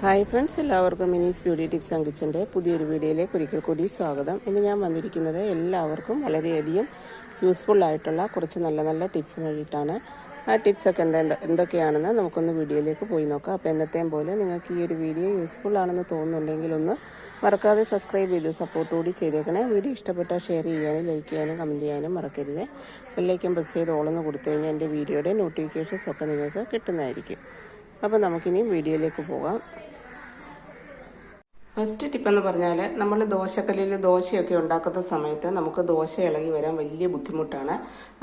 Hi friends, എല്ലാവർക്കും മിനീസ് beauty tips and കിച്ചൻ്റെ പുതിയൊരു വീഡിയോയിലേക്ക് ഒരിക്കൽ കൂടി സ്വാഗതം. ഇന്ന് ഞാൻ വന്നിരിക്കുന്നത് എല്ലാവർക്കും വളരെയധികം യൂസ്ഫുൾ ആയിട്ടുള്ള കുറച്ച് നല്ല നല്ല ടിപ്സ് വേണ്ടിയിട്ടാണ്. ആ ടിപ്സൊക്കെ എന്തൊക്കെയാണെന്ന് നമുക്കൊന്ന് വീഡിയോയിലേക്ക് പോയി നോക്കാം. അപ്പോൾ എന്നത്തെയും പോലെ നിങ്ങൾക്ക് ഈ ഒരു വീഡിയോ യൂസ്ഫുൾ ആണെന്ന് തോന്നുന്നുണ്ടെങ്കിൽ ഒന്ന് മറക്കാതെ സബ്സ്ക്രൈബ് ചെയ്ത് സപ്പോർട്ട് കൂടി ചെയ്തേക്കണേ. വീഡിയോ ഇഷ്ടപ്പെട്ടാൽ ഷെയർ ചെയ്യാനും ലൈക്ക് ചെയ്യാനും കമൻറ്റ് ചെയ്യാനും മറക്കരുത്. ബെല്ലൈക്കൻ പ്രസ് ചെയ്ത് ഓളെന്ന് കൊടുത്തു കഴിഞ്ഞാൽ എൻ്റെ വീഡിയോയുടെ നോട്ടിഫിക്കേഷൻസ് ഒക്കെ നിങ്ങൾക്ക് കിട്ടുന്നതായിരിക്കും. അപ്പോൾ നമുക്കിനി വീഡിയോയിലേക്ക് പോകാം. ഫസ്റ്റ് ടിപ്പ് എന്ന് പറഞ്ഞാൽ, നമ്മൾ ദോശക്കല്ലിൽ ദോശയൊക്കെ ഉണ്ടാക്കുന്ന സമയത്ത് നമുക്ക് ദോശ ഇളകി വരാൻ വലിയ ബുദ്ധിമുട്ടാണ്.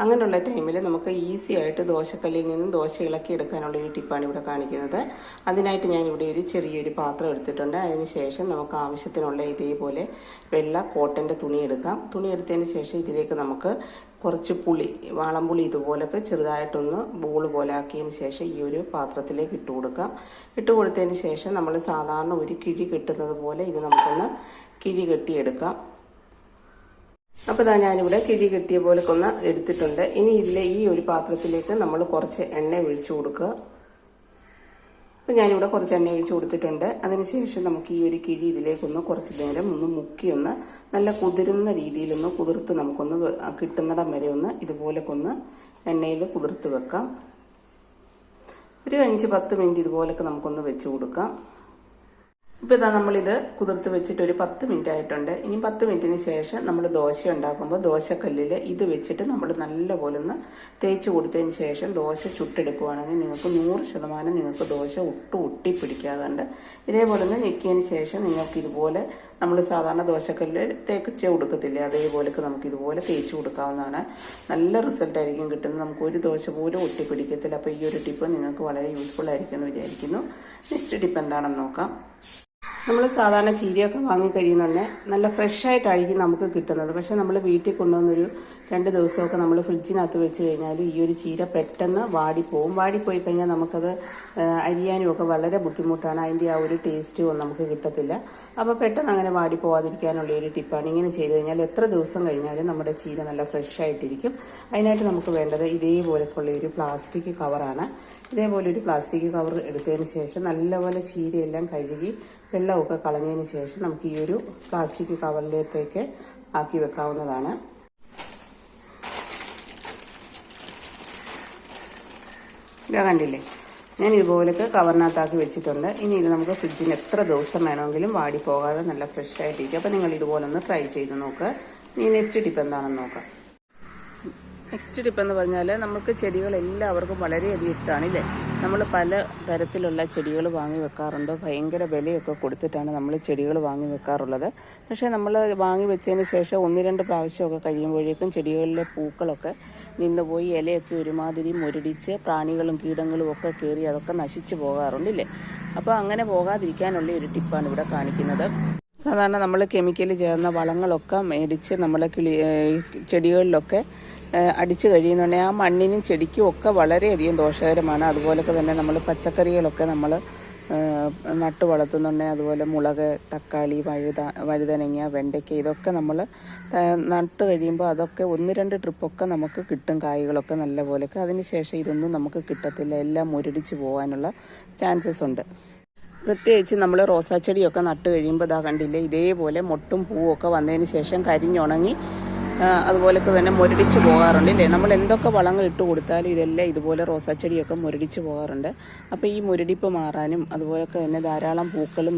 അങ്ങനെയുള്ള ടൈമിൽ നമുക്ക് ഈസി ആയിട്ട് ദോശക്കല്ലിൽ നിന്നും ദോശ ഇളക്കി എടുക്കാനുള്ള ഈ ടിപ്പാണ് ഇവിടെ കാണിക്കുന്നത്. അതിനായിട്ട് ഞാനിവിടെ ഒരു ചെറിയൊരു പാത്രം എടുത്തിട്ടുണ്ട്. അതിനുശേഷം നമുക്ക് ആവശ്യത്തിനുള്ള ഇതേപോലെ വെള്ള കോട്ടൻ്റെ തുണി എടുക്കാം. തുണി എടുത്തതിന് ശേഷം ഇതിലേക്ക് നമുക്ക് കുറച്ച് പുളി, വാളംപുളി ഇതുപോലൊക്കെ ചെറുതായിട്ടൊന്ന് ബോൾ പോലെ ആക്കിയതിന് ശേഷം ഈ ഒരു പാത്രത്തിലേക്ക് ഇട്ട് കൊടുക്കാം. ഇട്ട് കൊടുത്തതിന് ശേഷം നമ്മൾ സാധാരണ ഒരു കിഴി കെട്ടുന്നത് പോലെ ഇത് നമുക്കൊന്ന് കിഴി കെട്ടിയെടുക്കാം. അപ്പോൾ ഞാനിവിടെ കിഴി കെട്ടിയ പോലൊക്കെ ഒന്ന് എടുത്തിട്ടുണ്ട്. ഇനി ഇതിലെ ഈ ഒരു പാത്രത്തിലേക്ക് നമ്മൾ കുറച്ച് എണ്ണ ഒഴിച്ചു കൊടുക്കുക. അപ്പോൾ ഞാനിവിടെ കുറച്ച് എണ്ണ ഒഴിച്ച് കൊടുത്തിട്ടുണ്ട്. അതിനുശേഷം നമുക്ക് ഈ ഒരു കിഴി ഇതിലേക്കൊന്ന് കുറച്ച് നേരം ഒന്ന് മുക്കിയൊന്ന് നല്ല കുതിരുന്ന രീതിയിലൊന്ന് കുതിർത്ത് നമുക്കൊന്ന് കിട്ടുന്നിടം വരെ ഒന്ന് ഇതുപോലൊക്കെ ഒന്ന് എണ്ണയിൽ കുതിർത്ത് വെക്കാം. ഒരു 5-10 മിനിറ്റ് ഇതുപോലൊക്കെ നമുക്കൊന്ന് വെച്ച് കൊടുക്കാം. ഇപ്പോൾ നമ്മളിത് കുതിർത്ത് വെച്ചിട്ട് ഒരു 10 മിനിറ്റ് ആയിട്ടുണ്ട്. ഇനി 10 മിനിറ്റിന് ശേഷം നമ്മൾ ദോശ ഉണ്ടാക്കുമ്പോൾ ദോശക്കല്ലിൽ ഇത് വെച്ചിട്ട് നമ്മൾ നല്ലപോലെ ഒന്ന് തേച്ച് കൊടുത്തതിന് ശേഷം ദോശ ചുട്ടെടുക്കുകയാണെങ്കിൽ നിങ്ങൾക്ക് 100% നിങ്ങൾക്ക് ദോശ ഒട്ടി പിടിക്കാതുണ്ട്. ഇതേപോലെ ഒന്ന് ഞെക്കിയതിന് ശേഷം നിങ്ങൾക്ക് ഇതുപോലെ നമ്മൾ സാധാരണ ദോശക്കല്ല് തേച്ച് കൊടുക്കത്തില്ലേ, അതേപോലെയൊക്കെ നമുക്ക് ഇതുപോലെ തേച്ച് കൊടുക്കാവുന്നതാണ്. നല്ല റിസൾട്ടായിരിക്കും കിട്ടുന്നത്. നമുക്ക് ഒരു ദോശ പോലും ഒട്ടിപ്പിടിക്കത്തില്ല. അപ്പോൾ ഈ ഒരു ടിപ്പ് നിങ്ങൾക്ക് വളരെ യൂസ്ഫുൾ ആയിരിക്കും എന്ന് വിചാരിക്കുന്നു. നെക്സ്റ്റ് ടിപ്പ് എന്താണെന്ന് നോക്കാം. നമ്മൾ സാധാരണ ചീരയൊക്കെ വാങ്ങിക്കഴിയുന്നുണ്ടെങ്കിൽ നല്ല ഫ്രഷ് ആയിട്ടായിരിക്കും നമുക്ക് കിട്ടുന്നത്. പക്ഷെ നമ്മൾ വീട്ടിൽ കൊണ്ടുവന്നൊരു 2 ദിവസമൊക്കെ നമ്മൾ ഫ്രിഡ്ജിനകത്ത് വെച്ച് കഴിഞ്ഞാൽ ഈ ഒരു ചീര പെട്ടെന്ന് വാടിപ്പോവും. വാടിപ്പോയി കഴിഞ്ഞാൽ നമുക്കത് അരിയാനും ഒക്കെ വളരെ ബുദ്ധിമുട്ടാണ്. അതിൻ്റെ ആ ഒരു ടേസ്റ്റും നമുക്ക് കിട്ടത്തില്ല. അപ്പോൾ പെട്ടെന്ന് അങ്ങനെ വാടിപ്പോവാതിരിക്കാനുള്ള ഒരു ടിപ്പാണ്. ഇങ്ങനെ ചെയ്ത് കഴിഞ്ഞാൽ എത്ര ദിവസം കഴിഞ്ഞാലും നമ്മുടെ ചീര നല്ല ഫ്രഷ് ആയിട്ടിരിക്കും. അതിനായിട്ട് നമുക്ക് വേണ്ടത് ഇതേപോലെയുള്ള ഒരു പ്ലാസ്റ്റിക് കവറാണ്. ഇതേപോലെ ഒരു പ്ലാസ്റ്റിക് കവർ എടുത്തതിന് ശേഷം നല്ലപോലെ ചീരയെല്ലാം കഴുകി വെള്ളമൊക്കെ കളഞ്ഞതിന് ശേഷം നമുക്ക് ഈ ഒരു പ്ലാസ്റ്റിക് കവറിലേക്ക് ആക്കി വെക്കാവുന്നതാണ്. ഇതാ കണ്ടില്ലേ, ഞാൻ ഇതുപോലൊക്കെ കവറിനകത്താക്കി വെച്ചിട്ടുണ്ട്. ഇനി ഇത് നമുക്ക് ഫ്രിഡ്ജിന് എത്ര ദിവസം വേണമെങ്കിലും വാടി പോകാതെ നല്ല ഫ്രഷ് ആയിട്ടിരിക്കും. അപ്പോൾ നിങ്ങൾ ഇതുപോലെ ഒന്ന് ട്രൈ ചെയ്ത് നോക്കുക. ഇനി നെക്സ്റ്റ് ടിപ്പ് എന്താണെന്ന് നോക്കാം. നെക്സ്റ്റ് ടിപ്പ് എന്ന് പറഞ്ഞാൽ, നമുക്ക് ചെടികൾ എല്ലാവർക്കും വളരെയധികം ഇഷ്ടമാണ് ഇല്ലേ. നമ്മൾ പല തരത്തിലുള്ള ചെടികൾ വാങ്ങി വെക്കാറുണ്ട്. ഭയങ്കര വിലയൊക്കെ കൊടുത്തിട്ടാണ് നമ്മൾ ചെടികൾ വാങ്ങി വെക്കാറുള്ളത്. പക്ഷേ നമ്മൾ വാങ്ങി വെച്ചതിന് ശേഷം 1-2 പ്രാവശ്യമൊക്കെ കഴിയുമ്പോഴേക്കും ചെടികളിലെ പൂക്കളൊക്കെ നിന്നുപോയി ഇലയൊക്കെ ഒരുമാതിരി മുരടിച്ച് പ്രാണികളും കീടങ്ങളും ഒക്കെ കയറി അതൊക്കെ നശിച്ചു പോകാറുണ്ടല്ലേ. അപ്പോൾ അങ്ങനെ പോകാതിരിക്കാനുള്ള ഒരു ടിപ്പാണ് ഇവിടെ കാണിക്കുന്നത്. സാധാരണ നമ്മൾ കെമിക്കൽ ചേർന്ന വളങ്ങളൊക്കെ മേടിച്ച് നമ്മൾ ചെടികളിലൊക്കെ അടിച്ചു കഴിയുന്നുണ്ടെങ്കിൽ ആ മണ്ണിനും ചെടിക്കും ഒക്കെ വളരെയധികം ദോഷകരമാണ്. അതുപോലൊക്കെ തന്നെ നമ്മൾ പച്ചക്കറികളൊക്കെ നമ്മൾ നട്ടു വളർത്തുന്നുണ്ടെങ്കിൽ അതുപോലെ മുളക്, തക്കാളി, വഴുതനങ്ങ, വെണ്ടയ്ക്ക ഇതൊക്കെ നമ്മൾ നട്ട് കഴിയുമ്പോൾ അതൊക്കെ 1-2 ട്രിപ്പൊക്കെ നമുക്ക് കിട്ടും, കായ്കളൊക്കെ നല്ല പോലെയൊക്കെ. അതിന് ശേഷം ഇതൊന്നും നമുക്ക് കിട്ടത്തില്ല, എല്ലാം മുരടിച്ച് പോകാനുള്ള ചാൻസസ് ഉണ്ട്. പ്രത്യേകിച്ച് നമ്മൾ റോസാച്ചെടിയൊക്കെ നട്ട് കഴിയുമ്പോൾ കണ്ടില്ലേ, ഇതേപോലെ മൊട്ടും പൂവൊക്കെ വന്നതിന് ശേഷം കരിഞ്ഞുണങ്ങി അതുപോലൊക്കെ തന്നെ മുരടിച്ച് പോകാറുണ്ട് ഇല്ലേ. നമ്മൾ എന്തൊക്കെ വളങ്ങൾ ഇട്ട് കൊടുത്താലും ഇതെല്ലാം ഇതുപോലെ റോസാച്ചെടിയൊക്കെ മുരടിച്ച് പോകാറുണ്ട്. അപ്പോൾ ഈ മുരടിപ്പ് മാറാനും അതുപോലൊക്കെ തന്നെ ധാരാളം പൂക്കളും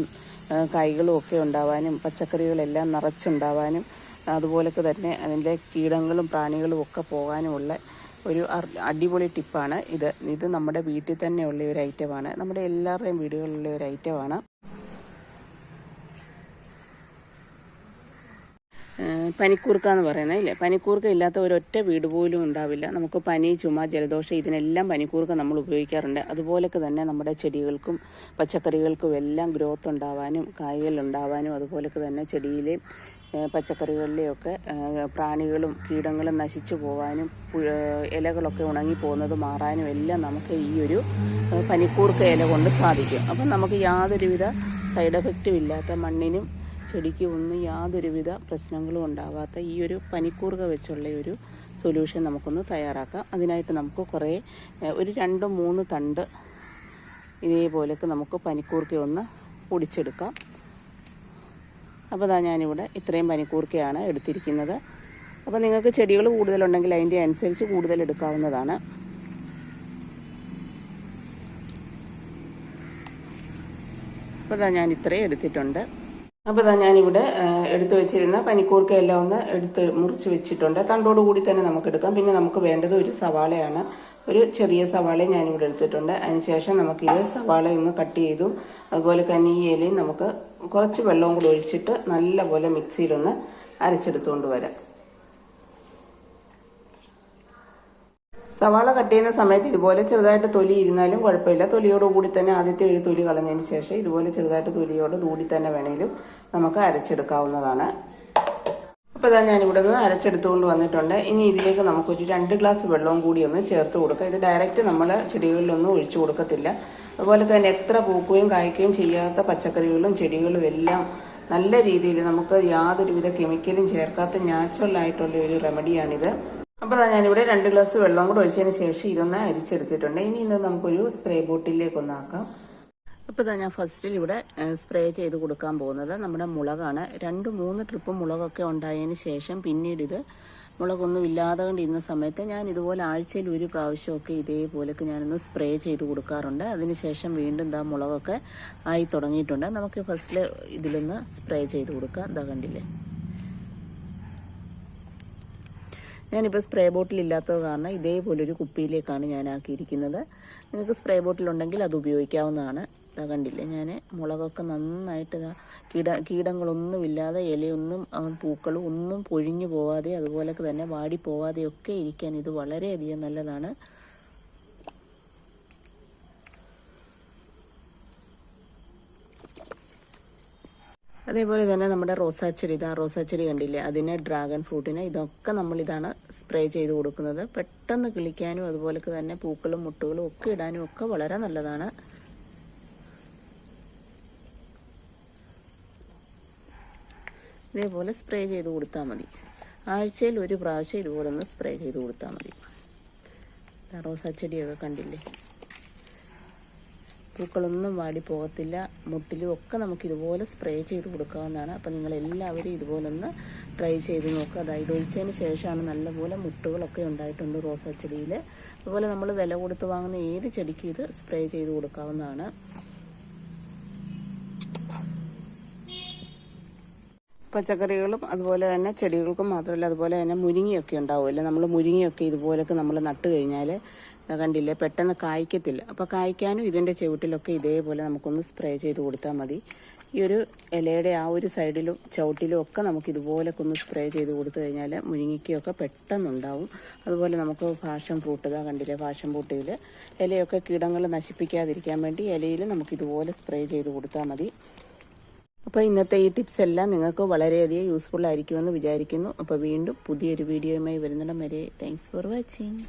കായ്കളും ഒക്കെ ഉണ്ടാവാനും പച്ചക്കറികളെല്ലാം നിറച്ചുണ്ടാവാനും അതുപോലൊക്കെ തന്നെ അതിൻ്റെ കീടങ്ങളും പ്രാണികളും ഒക്കെ പോകാനുമുള്ള ഒരു അടിപൊളി ടിപ്പാണ് ഇത് നമ്മുടെ വീട്ടിൽ തന്നെയുള്ള ഒരു ഐറ്റമാണ്. നമ്മുടെ എല്ലാവരുടെയും വീടുകളിലുള്ള ഒരു ഐറ്റമാണ്. പനിക്കൂർക്ക എന്ന് പറയുന്നത് ഇല്ലേ. പനിക്കൂർക്ക ഇല്ലാത്ത ഒരൊറ്റ വീട് പോലും ഉണ്ടാവില്ല. നമുക്ക് പനി, ചുമ, ജലദോഷം ഇതിനെല്ലാം പനിക്കൂർക്ക നമ്മൾ ഉപയോഗിക്കാറുണ്ട്. അതുപോലൊക്കെ തന്നെ നമ്മുടെ ചെടികൾക്കും പച്ചക്കറികൾക്കും എല്ലാം ഗ്രോത്ത് ഉണ്ടാവാനും കായ്കൾ ഉണ്ടാവാനും അതുപോലൊക്കെ തന്നെ ചെടിയിലെയും പച്ചക്കറികളിലെയൊക്കെ പ്രാണികളും കീടങ്ങളും നശിച്ചു പോകാനും ഇലകളൊക്കെ ഉണങ്ങിപ്പോകുന്നത് മാറാനും എല്ലാം നമുക്ക് ഈ ഒരു പനിക്കൂർക്ക ഇല കൊണ്ട് സാധിക്കും. അപ്പം നമുക്ക് യാതൊരുവിധ സൈഡ് എഫക്റ്റും ഇല്ലാത്ത മണ്ണിനും ചെടിക്ക് ഒന്നും യാതൊരുവിധ പ്രശ്നങ്ങളും ഉണ്ടാവാത്ത ഈ ഒരു പനിക്കൂർക്ക വെച്ചുള്ള ഒരു സൊല്യൂഷൻ നമുക്കൊന്ന് തയ്യാറാക്കാം. അതിനായിട്ട് നമുക്ക് ഒരു 2-3 തണ്ട് ഇതേപോലെയൊക്കെ നമുക്ക് പനിക്കൂർക്ക ഒന്ന് പൊടിച്ചെടുക്കാം. അപ്പോൾ ഇതാ ഞാനിവിടെ ഇത്രയും പനിക്കൂർക്കയാണ് എടുത്തിരിക്കുന്നത്. അപ്പോൾ നിങ്ങൾക്ക് ചെടികൾ കൂടുതലുണ്ടെങ്കിൽ അതിൻ്റെ അനുസരിച്ച് കൂടുതൽ എടുക്കാവുന്നതാണ്. അപ്പോൾ ഇതാ ഞാൻ ഇത്രയും എടുത്തിട്ടുണ്ട്. അപ്പോൾ ഇതാ ഞാനിവിടെ എടുത്തു വെച്ചിരുന്ന പനിക്കൂർക്ക എല്ലാം ഒന്ന് മുറിച്ച് വെച്ചിട്ടുണ്ട്. തണ്ടോട് കൂടി തന്നെ നമുക്ക് എടുക്കാം. പിന്നെ നമുക്ക് വേണ്ടത് ഒരു സവാളയാണ്. ഒരു ചെറിയ സവാളയും ഞാനിവിടെ എടുത്തിട്ടുണ്ട്. അതിനുശേഷം നമുക്കിത് സവാള ഒന്ന് കട്ട് ചെയ്തു. അതുപോലെ തന്നെ ഈ ഇലയും നമുക്ക് കുറച്ച് വെള്ളവും കൂടി ഒഴിച്ചിട്ട് നല്ലപോലെ മിക്സിയിലൊന്ന് അരച്ചെടുത്തുകൊണ്ട് വരാം. സവാള കട്ട് ചെയ്യുന്ന സമയത്ത് ഇതുപോലെ ചെറുതായിട്ട് തൊലി ഇരുന്നാലും കുഴപ്പമില്ല. തൊലിയോട് കൂടി തന്നെ ആദ്യത്തെ ഒരു തൊലി കളഞ്ഞതിന് ശേഷം ഇതുപോലെ ചെറുതായിട്ട് തൊലിയോട് കൂടി തന്നെ വേണേലും നമുക്ക് അരച്ചെടുക്കാവുന്നതാണ്. അപ്പോൾ ഇതാ ഞാനിവിടെ നിന്ന് അരച്ചെടുത്തുകൊണ്ട് വന്നിട്ടുണ്ട്. ഇനി ഇതിലേക്ക് നമുക്കൊരു 2 ഗ്ലാസ് വെള്ളവും കൂടി ഒന്ന് ചേർത്ത് കൊടുക്കാം. ഇത് ഡയറക്റ്റ് നമ്മൾ ചെടികളിലൊന്നും ഒഴിച്ചു കൊടുക്കത്തില്ല. അതുപോലെ തന്നെ എത്ര പൂക്കുകയും കായ്ക്കുകയും ചെയ്യാത്ത പച്ചക്കറികളും ചെടികളും എല്ലാം നല്ല രീതിയിൽ നമുക്ക് യാതൊരുവിധ കെമിക്കലും ചേർക്കാത്ത നാച്ചുറൽ ആയിട്ടുള്ള ഒരു റെമഡിയാണിത്. അപ്പോൾ ഞാനിവിടെ 2 ഗ്ലാസ് വെള്ളം കൂടെ ഒഴിച്ചതിന് ശേഷം ഇതൊന്ന് അരിച്ചെടുത്തിട്ടുണ്ട്. ഇനി ഇത് നമുക്കൊരു സ്പ്രേ ബോട്ടിലേക്ക് ആക്കാം. അപ്പോൾ ഞാൻ ഫസ്റ്റിൽ ഇവിടെ സ്പ്രേ ചെയ്ത് കൊടുക്കാൻ പോകുന്നത് നമ്മുടെ മുളകാണ്. 2-3 ട്രിപ്പ് മുളകൊക്കെ ഉണ്ടായതിന് ശേഷം പിന്നീട് ഇത് മുളകൊന്നും ഇല്ലാതെ കൊണ്ടിരുന്ന സമയത്ത് ഞാൻ ഇതുപോലെ ആഴ്ചയിൽ ഒരു പ്രാവശ്യമൊക്കെ ഇതേപോലൊക്കെ ഞാനൊന്ന് സ്പ്രേ ചെയ്ത് കൊടുക്കാറുണ്ട്. അതിനുശേഷം വീണ്ടും ഇതാ മുളകൊക്കെ ആയി തുടങ്ങിയിട്ടുണ്ട്. നമുക്ക് ഫസ്റ്റിൽ ഇതിലൊന്ന് സ്പ്രേ ചെയ്ത് കൊടുക്കാം. ഇതാ കണ്ടില്ലേ, ഞാനിപ്പോൾ സ്പ്രേ ബോട്ടിൽ ഇല്ലാത്തത് കാരണം ഇതേപോലൊരു കുപ്പിയിലേക്കാണ് ഞാൻ ആക്കിയിരിക്കുന്നത്. നിങ്ങൾക്ക് സ്പ്രേ ബോട്ടിലുണ്ടെങ്കിൽ അത് ഉപയോഗിക്കാവുന്നതാണ്. ഇതാ കണ്ടില്ലേ, ഞാൻ മുളകൊക്കെ നന്നായിട്ട് കീടങ്ങളൊന്നുമില്ലാതെ ഇലയൊന്നും പൂക്കളും ഒന്നും പൊഴിഞ്ഞു പോവാതെ അതുപോലൊക്കെ തന്നെ വാടി പോവാതെയൊക്കെ ഇരിക്കാൻ ഇത് വളരെയധികം നല്ലതാണ്. അതേപോലെ തന്നെ നമ്മുടെ റോസാച്ചെടി, ഇതാ റോസാച്ചെടി കണ്ടില്ലേ, അതിന് ഡ്രാഗൺ ഫ്രൂട്ടിന് ഇതൊക്കെ നമ്മളിതാണ് സ്പ്രേ ചെയ്ത് കൊടുക്കുന്നത്. പെട്ടെന്ന് കിളിക്കാനും അതുപോലൊക്കെ തന്നെ പൂക്കളും മുട്ടുകളും ഒക്കെ ഇടാനും ഒക്കെ വളരെ നല്ലതാണ്. ഇതേപോലെ സ്പ്രേ ചെയ്ത് കൊടുത്താൽ മതി. ആഴ്ചയിൽ ഒരു പ്രാവശ്യം ഇതുപോലെ ഒന്ന് സ്പ്രേ ചെയ്ത് കൊടുത്താൽ മതി. റോസാച്ചെടിയൊക്കെ കണ്ടില്ലേ, പൂക്കളൊന്നും വാടി പോകത്തില്ല. മുട്ടിലും ഒക്കെ നമുക്ക് ഇതുപോലെ സ്പ്രേ ചെയ്ത് കൊടുക്കാവുന്നതാണ്. അപ്പോൾ നിങ്ങളെല്ലാവരും ഇതുപോലെ ഒന്ന് ട്രൈ ചെയ്ത് നോക്കുക. അതായത് ഒഴിച്ചതിന് ശേഷമാണ് നല്ലപോലെ മുട്ടുകളൊക്കെ ഉണ്ടായിട്ടുണ്ട് റോസാച്ചെടിയിൽ. അതുപോലെ നമ്മൾ വില കൊടുത്ത് വാങ്ങുന്ന ഏത് ചെടിക്കും ഇത് സ്പ്രേ ചെയ്ത് കൊടുക്കാവുന്നതാണ്. പച്ചക്കറികളും അതുപോലെ തന്നെ ചെടികൾക്കും മാത്രമല്ല, അതുപോലെ തന്നെ മുരിങ്ങയൊക്കെ ഉണ്ടാവുമല്ലോ. നമ്മൾ മുരിങ്ങയൊക്കെ ഇതുപോലൊക്കെ നമ്മൾ നട്ട് കഴിഞ്ഞാൽ കണ്ടില്ലേ, പെട്ടെന്ന് കായ്ക്കത്തില്ല. അപ്പോൾ കായ്ക്കാനും ഇതിൻ്റെ ചുവട്ടിലൊക്കെ ഇതേപോലെ നമുക്കൊന്ന് സ്പ്രേ ചെയ്ത് കൊടുത്താൽ മതി. ഈ ഒരു ഇലയുടെ ആ ഒരു സൈഡിലും ചുവട്ടിലും ഒക്കെ നമുക്ക് ഇതുപോലൊക്കെ ഒന്ന് സ്പ്രേ ചെയ്ത് കൊടുത്തു കഴിഞ്ഞാൽ മുരിങ്ങയ്ക്കൊക്കെ പെട്ടെന്നുണ്ടാവും. അതുപോലെ നമുക്ക് പാഷൻ ഫ്രൂട്ട്, ഇതാ കണ്ടില്ലേ, പാഷൻ ഫ്രൂട്ടിൽ ഇലയൊക്കെ കീടങ്ങൾ നശിപ്പിക്കാതിരിക്കാൻ വേണ്ടി ഇലയിൽ നമുക്കിതുപോലെ സ്പ്രേ ചെയ്ത് കൊടുത്താൽ മതി. അപ്പോൾ ഇന്നത്തെ ഈ ടിപ്സ് എല്ലാം നിങ്ങൾക്ക് വളരെയധികം യൂസ്ഫുൾ ആയിരിക്കുമെന്ന് വിചാരിക്കുന്നു. അപ്പോൾ വീണ്ടും പുതിയൊരു വീഡിയോയുമായി വരുന്നിടം വരെ താങ്ക്സ് ഫോർ വാച്ചിങ്.